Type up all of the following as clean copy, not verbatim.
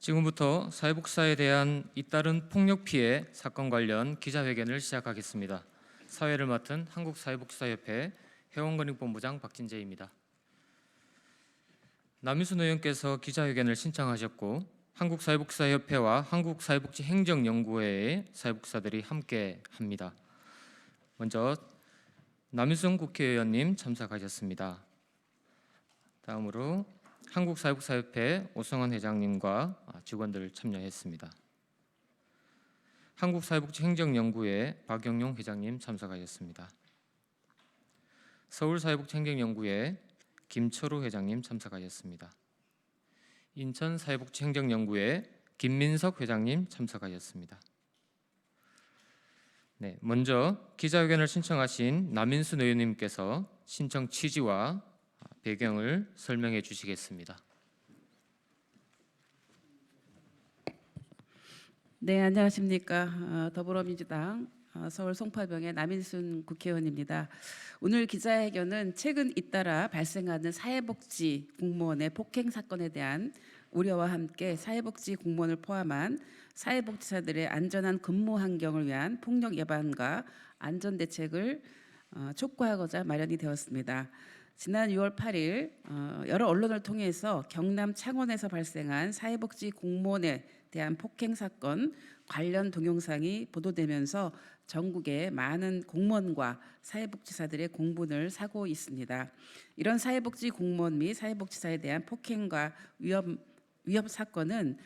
지금부터 사회복지사에 대한 잇따른 폭력 피해 사건 관련 기자회견을 시작하겠습니다. 사회를 맡은 한국사회복지사협회 회원권익본부장 박진재입니다. 남인순 의원께서 기자회견을 신청하셨고 한국사회복지사협회와 한국사회복지행정연구회의 사회복지사들이 함께합니다. 먼저 남인순 국회의원님 참석하셨습니다. 다음으로 한국사회복지사협회 오성환 회장님과 직원들 참여했습니다. 한국사회복지행정연구회 박영용 회장님 참석하셨습니다. 서울사회복지행정연구회 김철우 회장님 참석하셨습니다. 인천사회복지행정연구회 김민석 회장님 참석하셨습니다. 먼저 기자회견을 신청하신 남인순 의원님께서 신청 취지와 배경을 설명해 주시겠습니다. 네, 안녕하십니까. 더불어민주당 서울 송파병의 남인순 국회의원입니다. 오늘 기자회견은 최근 잇따라 발생하는 사회복지 공무원의 폭행 사건에 대한 우려와 함께 사회복지 공무원을 포함한 사회복지사들의 안전한 근무 환경을 위한 폭력 예방과 안전 대책을 촉구하고자 마련이 되었습니다. 지난 6월 8일 여러 언론을 통해서 경남 창원에서 발생한 사회복지 공무원에 대한 폭행 사건 관련 동영상이 보도되면서 전국의 많은 공무원과 사회복지사들의 공분을 사고 있습니다. 이런 사회복지 공무원 및 사회복지사에 대한 폭행과 위협 사건은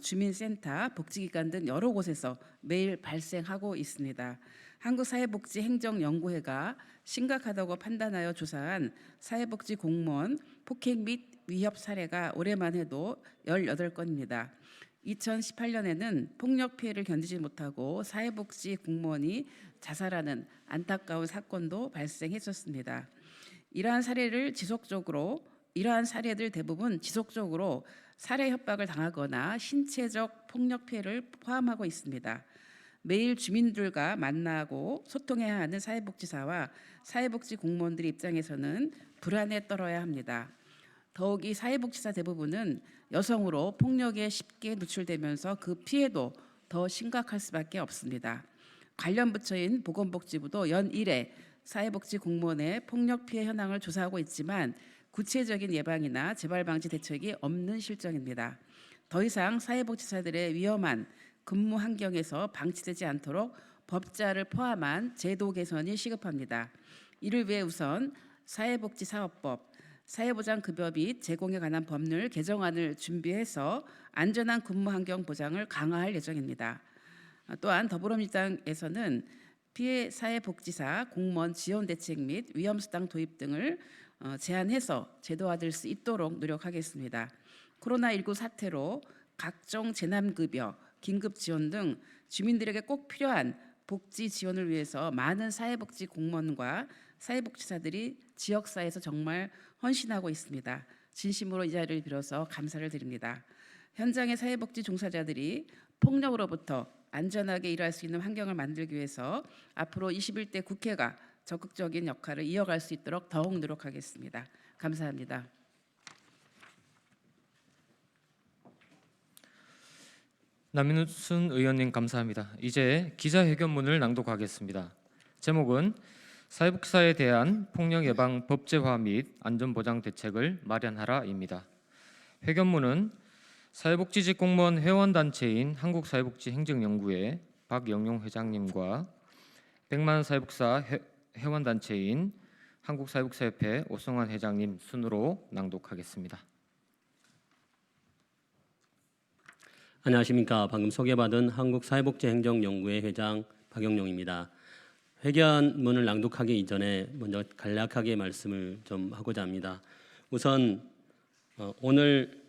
주민센터, 복지기관 등 여러 곳에서 매일 발생하고 있습니다. 한국사회복지행정연구회가 심각하다고 판단하여 조사한 사회복지 공무원 폭행 및 위협 사례가 올해만 해도 18건입니다. 2018년에는 폭력 피해를 견디지 못하고 사회복지 공무원이 자살하는 안타까운 사건도 발생했었습니다. 이러한 사례들 대부분 지속적으로 살해 협박을 당하거나 신체적 폭력 피해를 포함하고 있습니다. 매일 주민들과 만나고 소통해야 하는 사회복지사와 사회복지 공무원들 입장에서는 불안에 떨어야 합니다. 더욱이 사회복지사 대부분은 여성으로 폭력에 쉽게 노출되면서 그 피해도 더 심각할 수밖에 없습니다. 관련 부처인 보건복지부도 연 1회 사회복지 공무원의 폭력 피해 현황을 조사하고 있지만 구체적인 예방이나 재발 방지 대책이 없는 실정입니다. 더 이상 사회복지사들의 위험한 근무 환경에서 방치되지 않도록 법제화를 포함한 제도 개선이 시급합니다. 이를 위해 우선 사회복지사업법, 사회보장급여 및 제공에 관한 법률 개정안을 준비해서 안전한 근무 환경 보장을 강화할 예정입니다. 또한 더불어민주당에서는 피해 사회복지사 공무원 지원 대책 및 위험수당 도입 등을 제안해서 제도화될 수 있도록 노력하겠습니다. 코로나19 사태로 각종 재난급여, 긴급지원 등 주민들에게 꼭 필요한 복지 지원을 위해서 많은 사회복지 공무원과 사회복지사들이 지역사회에서 정말 헌신하고 있습니다. 진심으로 이 자리를 빌어서 감사를 드립니다. 현장의 사회복지 종사자들이 폭력으로부터 안전하게 일할 수 있는 환경을 만들기 위해서 앞으로 21대 국회가 적극적인 역할을 이어갈 수 있도록 더욱 노력하겠습니다. 감사합니다. 남인순 의원님 감사합니다. 이제 기자회견문을 낭독하겠습니다. 제목은 사회복지사에 대한 폭력 예방 법제화 및 안전보장 대책을 마련하라입니다. 회견문은 사회복지직 공무원 회원단체인 한국사회복지행정연구회 박영용 회장님과 백만 사회복지사 회원단체인 한국사회복지사협회 오성환 회장님 순으로 낭독하겠습니다. 안녕하십니까. 방금 소개받은 한국사회복지행정연구회 회장 박영용입니다. 회견문을 낭독하기 이전에 먼저 간략하게 말씀을 좀 하고자 합니다. 우선 오늘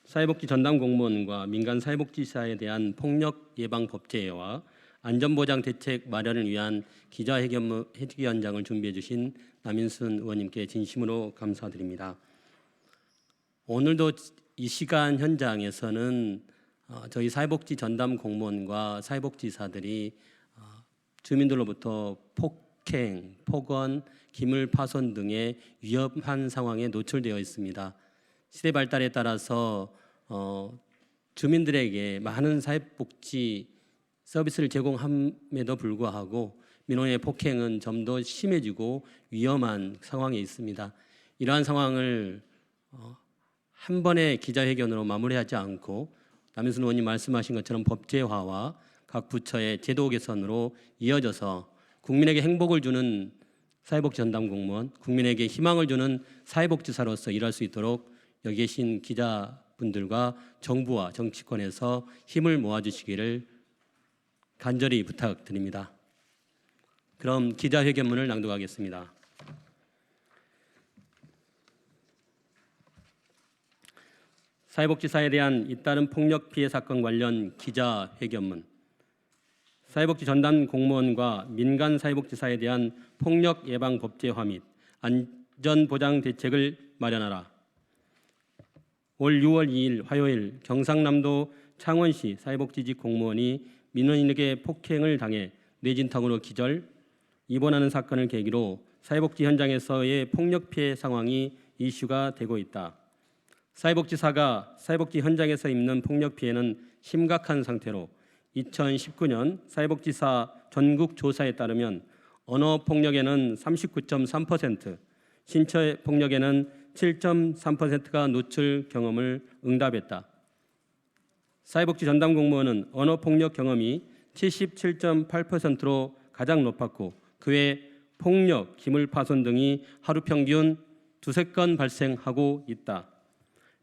사회복지 전담 공무원과 민간 사회복지사에 대한 폭력 예방 법제화와 안전보장 대책 마련을 위한 기자회견장을 준비해 주신 남인순 의원님께 진심으로 감사드립니다. 오늘도 이 시간 현장에서는 저희 사회복지 전담 공무원과 사회복지사들이 주민들로부터 폭행, 폭언, 기물 파손 등의 위험한 상황에 노출되어 있습니다. 시대 발달에 따라서 주민들에게 많은 사회복지 서비스를 제공함에도 불구하고 민원의 폭행은 좀 더 심해지고 위험한 상황에 있습니다. 이러한 상황을 한 번의 기자회견으로 마무리하지 않고 남인순 의원님 말씀하신 것처럼 법제화와 각 부처의 제도 개선으로 이어져서 국민에게 행복을 주는 사회복지 전담 공무원, 국민에게 희망을 주는 사회복지사로서 일할 수 있도록 여기 계신 기자분들과 정부와 정치권에서 힘을 모아주시기를 간절히 부탁드립니다. 그럼 기자회견문을 낭독하겠습니다. 사회복지사에 대한 잇따른 폭력 피해 사건 관련 기자회견문. 사회복지 전담 공무원과 민간 사회복지사에 대한 폭력 예방 법제화 및 안전 보장 대책을 마련하라. 올 6월 2일 화요일 경상남도 창원시 사회복지직 공무원이 민원인에게 폭행을 당해 뇌진탕으로 기절, 입원하는 사건을 계기로 사회복지 현장에서의 폭력 피해 상황이 이슈가 되고 있다. 사회복지사가 사회복지 현장에서 입는 폭력 피해는 심각한 상태로 2019년 사회복지사 전국 조사에 따르면 언어 폭력에는 39.3%, 신체 폭력에는 7.3%가 노출 경험을 응답했다. 사회복지 전담 공무원은 언어 폭력 경험이 77.8%로 가장 높았고 그 외 폭력, 기물파손 등이 하루 평균 2~3건 발생하고 있다.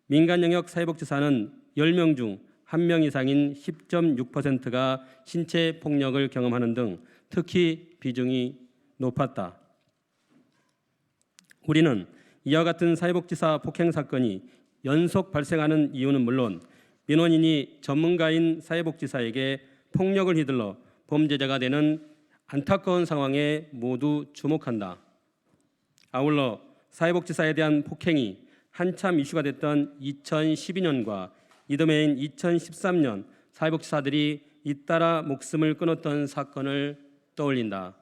민간 영역 사회복지사는 10명 중 1명 이상인 10.6%가 신체 폭력을 경험하는 등 특히 비중이 높았다. 우리는 이와 같은 사회복지사 폭행 사건이 연속 발생하는 이유는 물론 민원인이 전문가인 사회복지사에게 폭력을 휘둘러 범죄자가 되는 안타까운 상황에 모두 주목한다. 아울러 사회복지사에 대한 폭행이 한참 이슈가 됐던 2012년과 이듬해인 2013년 사회복지사들이 잇따라 목숨을 끊었던 사건을 떠올린다.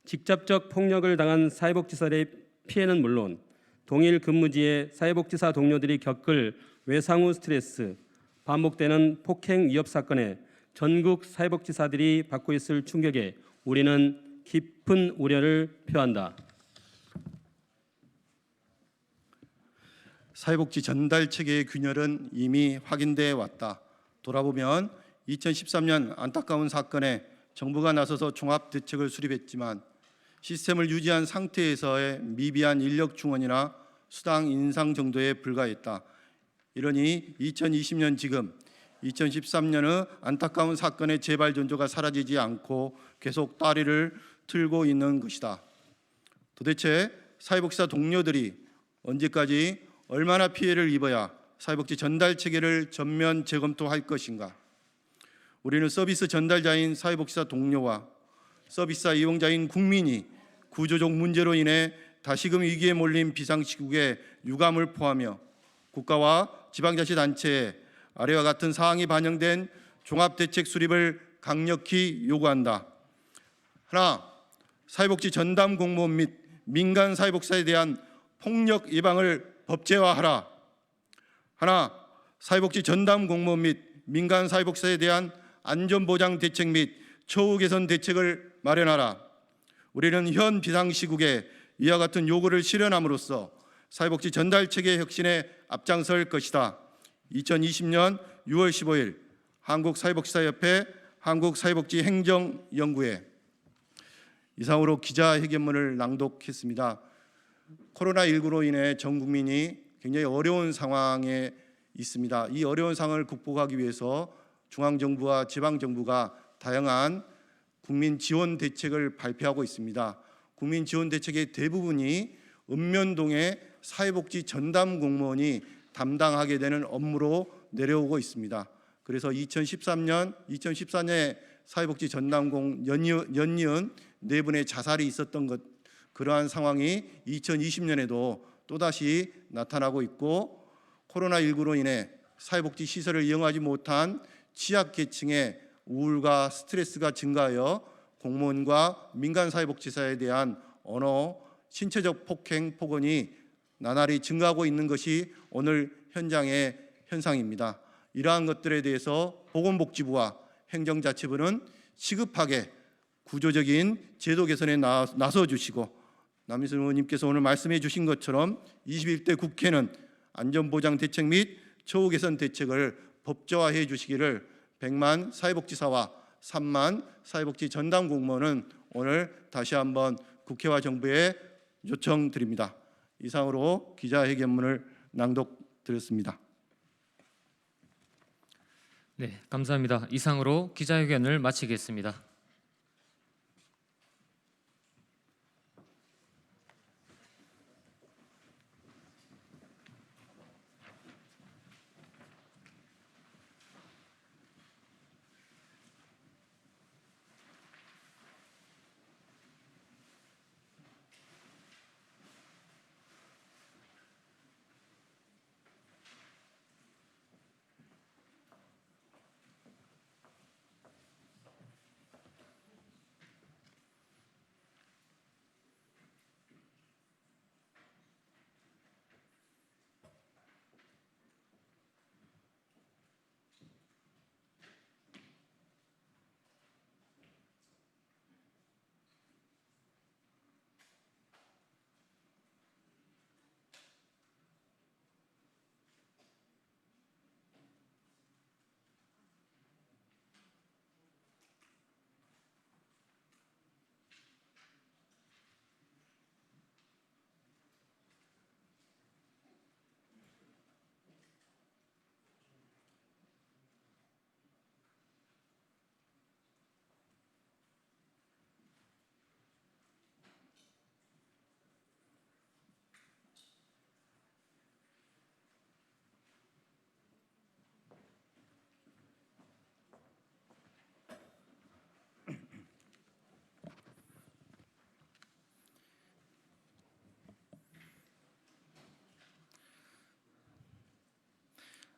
직접적 폭력을 당한 사회복지사의 피해는 물론 동일 근무지의 사회복지사 동료들이 겪을 외상후 스트레스, 반복되는 폭행 위협 사건에 전국 사회복지사들이 받고 있을 충격에 우리는 깊은 우려를 표한다. 사회복지 전달 체계의 균열은 이미 확인돼 왔다. 돌아보면 2013년 안타까운 사건에 정부가 나서서 종합 대책을 수립했지만 시스템을 유지한 상태에서의 미비한 인력 충원이나 수당 인상 정도에 불과했다. 이러니 2020년 지금 2013년의 안타까운 사건의 재발 전조가 사라지지 않고 계속 다리를 틀고 있는 것이다. 도대체 사회복지사 동료들이 언제까지 얼마나 피해를 입어야 사회복지 전달 체계를 전면 재검토할 것인가? 우리는 서비스 전달자인 사회복지사 동료와 서비스사 이용자인 국민이 구조적 문제로 인해 다시금 위기에 몰린 비상시국에 유감을 포하며 국가와 지방자치단체에 아래와 같은 사항이 반영된 종합대책 수립을 강력히 요구한다. 하나, 사회복지 전담 공무원 및 민간 사회복지사에 대한 폭력 예방을 법제화하라. 하나, 사회복지 전담 공무원 및 민간 사회복지사에 대한 안전보장 대책 및 처우 개선 대책을 마련하라. 우리는 현 비상시국에 이와 같은 요구를 실현함으로써 사회복지 전달체계 혁신에 앞장설 것이다. 2020년 6월 15일 한국사회복지사협회 한국사회복지행정연구회. 이상으로 기자회견문을 낭독했습니다. 코로나19로 인해 전 국민이 굉장히 어려운 상황에 있습니다. 이 어려운 상황을 극복하기 위해서 중앙정부와 지방정부가 다양한 국민 지원 대책을 발표하고 있습니다. 국민 지원 대책의 대부분이 읍면동의 사회복지 전담 공무원이 담당하게 되는 업무로 내려오고 있습니다. 그래서 2014년에 사회복지 전담공 연이은 4분의 자살이 있었던 것, 그러한 상황이 2020년에도 또다시 나타나고 있고, 코로나19로 인해 사회복지 시설을 이용하지 못한 취약계층의 우울과 스트레스가 증가하여 공무원과 민간 사회복지사에 대한 언어, 신체적 폭행, 폭언이 나날이 증가하고 있는 것이 오늘 현장의 현상입니다. 이러한 것들에 대해서 보건복지부와 행정자치부는 시급하게 구조적인 제도 개선에 나서 주시고, 남인순 의원님께서 오늘 말씀해 주신 것처럼 21대 국회는 안전보장 대책 및 처우 개선 대책을 법제화해 주시기를 100만 사회복지사와 3만 사회복지 전담 공무원은 오늘 다시 한번 국회와 정부에 요청드립니다. 이상으로 기자회견문을 낭독드렸습니다. 네, 감사합니다. 이상으로 기자회견을 마치겠습니다.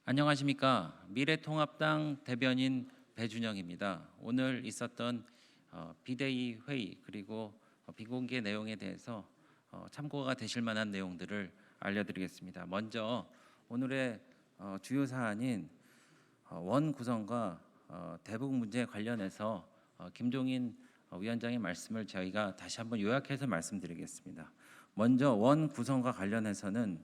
안녕하십니까. 미래통합당 대변인 배준영입니다. 오늘 있었던 비대위 회의 그리고 비공개 내용에 대해서 참고가 되실 만한 내용들을 알려드리겠습니다. 먼저 오늘의 주요 사안인 원 구성과 대북 문제 관련해서 김종인 위원장의 말씀을 저희가 다시 한번 요약해서 말씀드리겠습니다. 먼저 원 구성과 관련해서는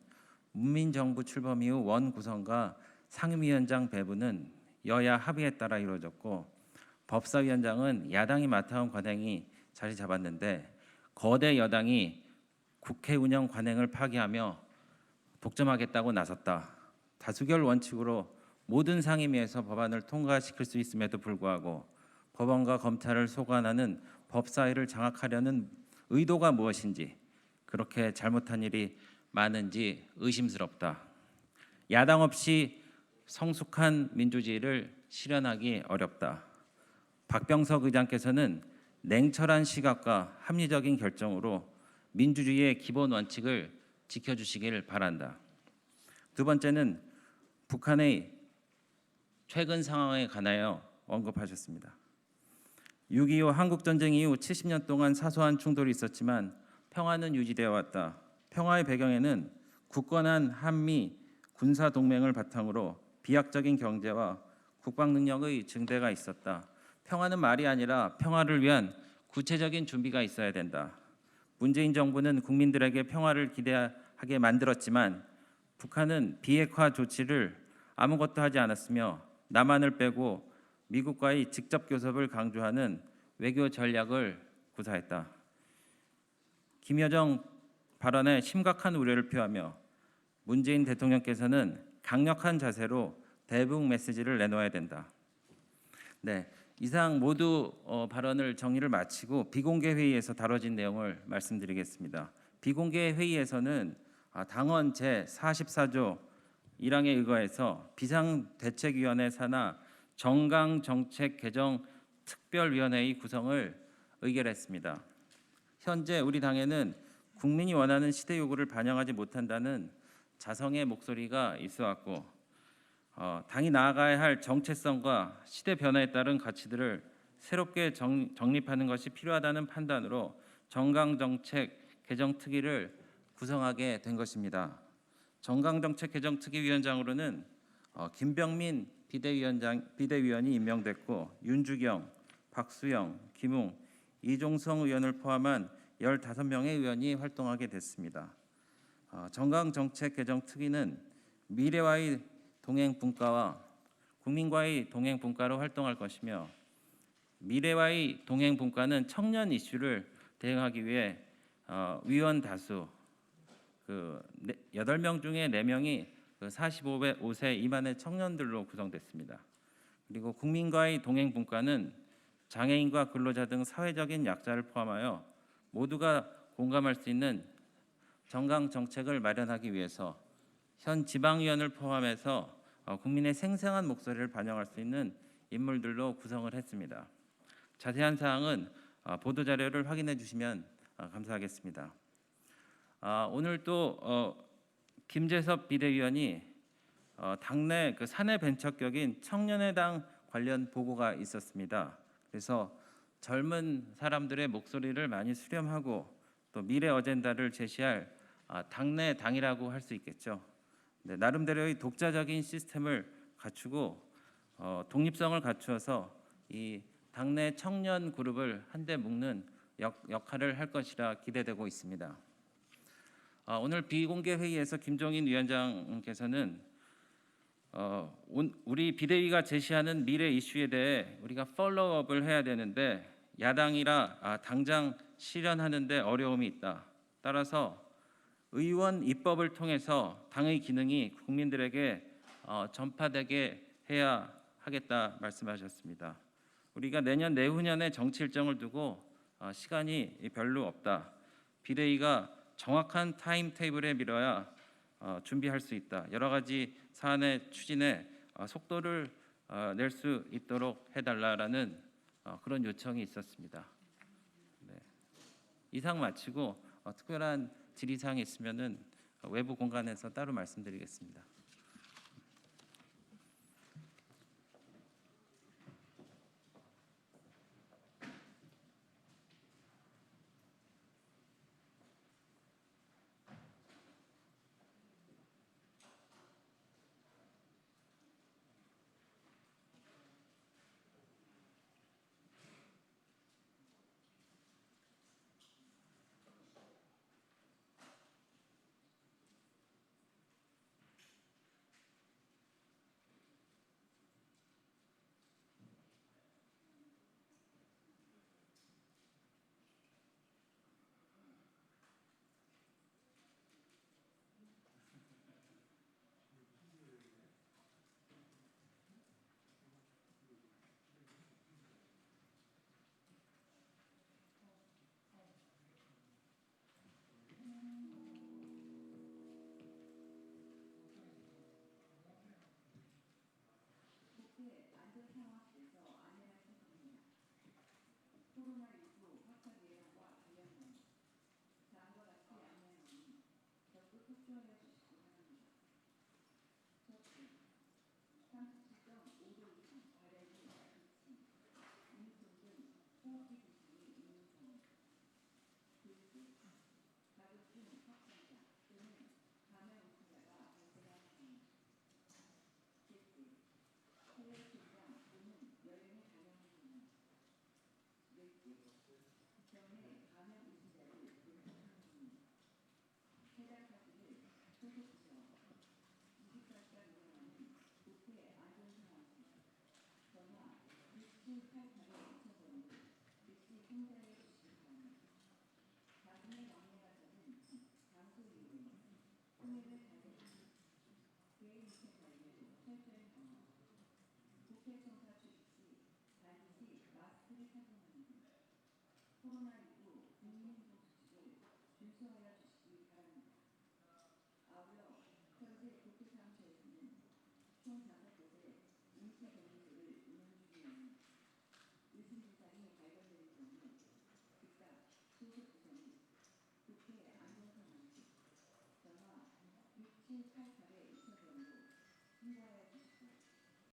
문민정부 출범 이후 원 구성과 상임위원장 배분은 여야 합의에 따라 이루어졌고, 법사위원장은 야당이 맡아온 관행이 자리 잡았는데 거대 여당이 국회 운영 관행을 파기하며 독점하겠다고 나섰다. 다수결 원칙으로 모든 상임위에서 법안을 통과시킬 수 있음에도 불구하고 법원과 검찰을 소관하는 법사위를 장악하려는 의도가 무엇인지, 그렇게 잘못한 일이 많은지 의심스럽다. 야당 없이 성숙한 민주주의를 실현하기 어렵다. 박병석 의장께서는 냉철한 시각과 합리적인 결정으로 민주주의의 기본 원칙을 지켜주시길 바란다. 두 번째는 북한의 최근 상황에 관하여 언급하셨습니다. 6.25 한국전쟁 이후 70년 동안 사소한 충돌이 있었지만 평화는 유지되어 왔다. 평화의 배경에는 굳건한 한미 군사 동맹을 바탕으로 비약적인 경제와 국방 능력의 증대가 있었다. 평화는 말이 아니라 평화를 위한 구체적인 준비가 있어야 된다. 문재인 정부는 국민들에게 평화를 기대하게 만들었지만 북한은 비핵화 조치를 아무것도 하지 않았으며 남한을 빼고 미국과의 직접 교섭을 강조하는 외교 전략을 구사했다. 김여정 발언에 심각한 우려를 표하며 문재인 대통령께서는 강력한 자세로 대북 메시지를 내놓아야 된다. 네, 이상 모두 발언을 정리를 마치고 비공개 회의에서 다뤄진 내용을 말씀드리겠습니다. 비공개 회의에서는 당헌 제44조 1항에 의거해서 비상대책위원회 산하 정강정책개정특별위원회의 구성을 의결했습니다. 현재 우리 당에는 국민이 원하는 시대 요구를 반영하지 못한다는 자성의 목소리가 있어왔고, 당이 나아가야 할 정체성과 시대 변화에 따른 가치들을 새롭게 정립하는 것이 필요하다는 판단으로 정강정책 개정특위를 구성하게 된 것입니다. 정강정책 개정특위위원장으로는 김병민 비대위원이 임명됐고 윤주경, 박수영, 김웅, 이종성 의원을 포함한 15명의 의원이 활동하게 됐습니다. 정강정책 개정 특위는 미래와의 동행 분과와 국민과의 동행 분과로 활동할 것이며 미래와의 동행 분과는 청년 이슈를 대응하기 위해 위원 다수 8명 중에 4명이 45세 미만의 청년들로 구성됐습니다. 그리고 국민과의 동행 분과는 장애인과 근로자 등 사회적인 약자를 포함하여 모두가 공감할 수 있는 정강 정책을 마련하기 위해서 현 지방위원을 포함해서 국민의 생생한 목소리를 반영할 수 있는 인물들로 구성을 했습니다. 자세한 사항은 보도 자료를 확인해 주시면 감사하겠습니다. 오늘 또 김재섭 비대위원이 당내 사내 벤처격인 청년의당 관련 보고가 있었습니다. 그래서 젊은 사람들의 목소리를 많이 수렴하고 또 미래 어젠다를 제시할 당내 당이라고 할 수 있겠죠. 네, 나름대로의 독자적인 시스템을 갖추고 독립성을 갖추어서 이 당내 청년 그룹을 한데 묶는 역할을 할 것이라 기대되고 있습니다. 오늘 비공개 회의에서 김종인 위원장께서는 우리 비대위가 제시하는 미래 이슈에 대해 우리가 팔로우업을 해야 되는데 야당이라 당장 실현하는데 어려움이 있다. 따라서 의원 입법을 통해서 당의 기능이 국민들에게 전파되게 해야 하겠다 말씀하셨습니다. 우리가 내년 내후년에 정치 일정을 두고 시간이 별로 없다. 비대위가 정확한 타임 테이블에 밀어야 준비할 수 있다. 여러 가지 사안의 추진에 속도를 낼 수 있도록 해달라라는 그런 요청이 있었습니다. 네. 이상 마치고 특별한 질의사항이 있으면은 외부 공간에서 따로 말씀드리겠습니다.